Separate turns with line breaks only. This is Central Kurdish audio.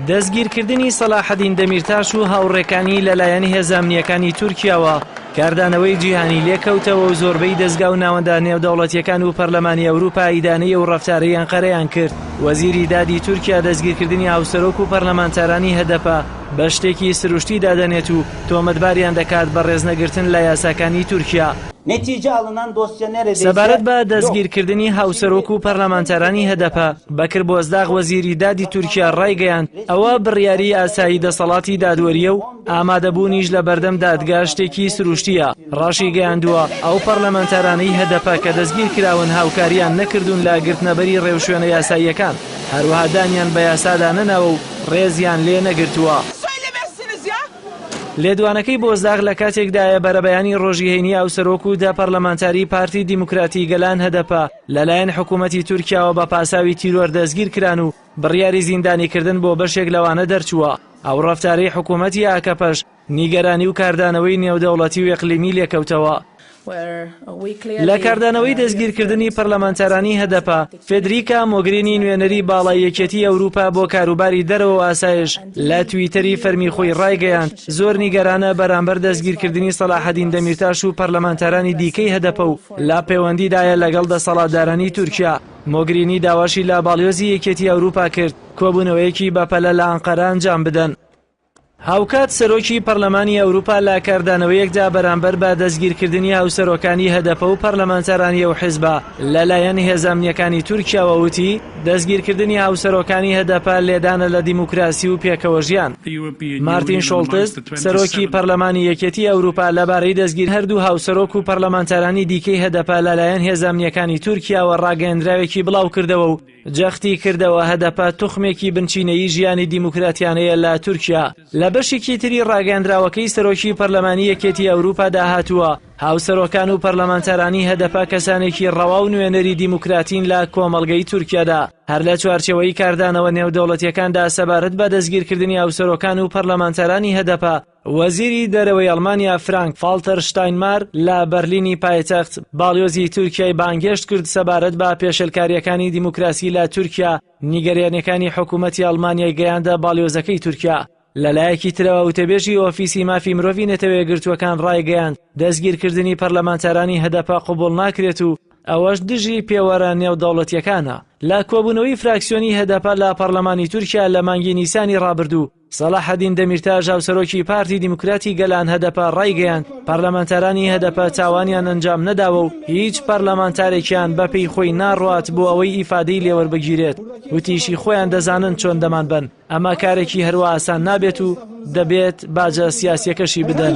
دەستگیرکردنی سەلاحەدین دەمیرتاش و هاوڕێکانی لەلایەنی هێزە ئەمنیەکانی تورکیاوە کاردانەوەی جیهانی لێکەوتەوە و زۆربەی دەستگا و ناوەندە نێودەوڵەتیەکان و پەرلەمانی ئەوروپا ئیدانەی و ڕەفتارەی ئەنقەرەیان کرد. وەزیری دادی تورکیا دەستگیرکردنی هاوسەرۆک و پەرلەمانتارانی هەدەپە بە شتێکی سروشتی دادەنێت و تۆمەتباریان دەکات بە ڕێزنەگرتن لە یاساکانی تورکیا. سەبارەت بە دەستگیرکردنی هاوسەرۆک و پەرلەمانتارانی هەدەپە بەکر بۆزداغ وەزیری دادی تورکیا ڕایگەیاند ئەوە بڕیاری ئاسایی دەسەڵاتی دادوەریە و ئامادەبوونیش لە بەردەم دادگا شتێکی سروشتیە. ڕاشی گەیاندووە ئەو پەرلەمانتارانەی هەدەپە کە دەستگیر کراون هاوکاریان نەکردوون لە گرتنەبەری ڕێوشوێنە یاساییەکان، هەروەها دانیان بە یاسادا نەناوە و ڕێزیان لێ نەگرتووە. لێدوانەکەی بۆزداغ لە کاتێکدایە بەرەبەیانی ڕۆژی هەینی هاوسەرۆک و داپەرلەمانتاری پارتی دیموکراتی گەلان هەدەپە لەلایەن حکوومەتی تورکیاوە بە پاساوی تیرۆر دەستگیر کران و بڕیاری زیندانیکردن بۆ بەشێک لەوانە دەرچووە. ئەو ڕەفتارەی حکوومەتی ئاکەپەش نیگەرانی و کاردانەوەی نێودەوڵەتی و ئیقلیمی لێکەوتەوە. لە کاردانەوەی دەستگیرکردنی پەرلەمانتارانی هەدەپە فێدریکا مۆگرینی نوێنەری باڵای یەکێتی ئەوروپا بۆ کاروباری دەرەوە ئاسایش لە تویتەری فەرمی خۆی ڕایگەیاند زۆر نیگەرانە بەرامبەر دەستگیرکردنی سەلاحەدین دەمیرتاش و پەرلەمانتارانی دیکەی هەدەپە و لا پەیوەندیدایە لەگەڵ دەسەڵاتدارانی تورکیا. مۆگرینی داواشی لە باڵیۆزی یەکێتی ئەوروپا کرد کۆبوونەوەیەکی بەپەلە لە ئەنقەرە ئەنجام بدەن. هاوکات سەرۆکی پەرلەمانی ئەوروپا لە کاردانەوەیەکدا بەرامبەر بە دەستگیرکردنی هاوسەرۆکانی هەدەپە و پەرلەمانتارانی ئەو حیزبە لەلایەن هێزە ئەمنیەکانی تورکیاوە وتی دەستگیرکردنی هاوسەرۆکانی هەدەپە لێدانە لە دیموکراسی و پێکەوە ژیان. مارتین شۆڵتز سەرۆکی پەرلەمانی یەکێتی ئەوروپا لەبارەی دەستگیر هەردوو هاوسەرۆک و پەرلەمانتارانی دیکەی هەدەپە لەلایەن هێزە ئەمنیەکانی تورکیاوە ڕاگەیەندراوێکی بڵاو کردەوە و جەختی کردەوە هەدەپە توخمێکی بنچینەیی ژیانی دیموکراتیانەیە لە تورکیا. لە بەشێکی تری ڕاگەیاندراوەکەی سەرۆکی پەرلەمانی یەکێتی ئەوروپا داهاتووە هاوسەرۆکان و پەرلەمانتارانی هەدەپە کەسانێکی ڕەوا و نوێنەری دیموکراتین لە کۆمەڵگەی تورکیادا. هەر لە چوارچێوەی کاردانەوە نێودەوڵەتیەکاندا سەبارەت بە دەستگیرکردنی هاوسەرۆکان و پەرلەمانتارانی هەدەپە وەزیری دەرەوەی ئەڵمانیا فرانک فالتەر شتاینمار لە بەرلینی پایتەخت باڵیۆزی تورکیای بانگێشت کرد سەبارەت بە پێشێلکاریەکانی دیموکراسی لە تورکیا نیگەرانیەکانی حکوومەتی ئەڵمانیای گەیاندە باڵیۆزەکەی تورکیا. لەلایەکی ترەوە وتەبێژی ئۆفیسی مافی مرۆڤی نەتەوە یەکگرتووەکان ڕایگەیاند دەستگیرکردنی پەرلەمانتارانی هەدەپە قبوڵ ناکرێت و ئەوەش دژی پێوەرە نێودەوڵەتیەکانە. لە کۆبوونەوەی فراکسیۆنی هەدەپە لە پەرلەمانی تورکیا لە مانگی نیسانی ڕابردوو سەلاحەدین دەمیرتاش هاوسەرۆکی پارتی دیموکراتی گەلان هەدەپە ڕایگەیاند پەرلەمانتارانی هەدەپە تاوانیان ئەنجام نەداوە و هیچ پەرلەمانتارێکیان بەپێی خۆی ناڕوات بۆ ئەوەی ئیفادەی لێوەربگیرێت. وتیشی خۆیان دەزانن چۆن دەمان بن، ئەمە کارێکی هەروە ئاسان نابێت و دەبێت باجە سیاسیەکەشی بدەن.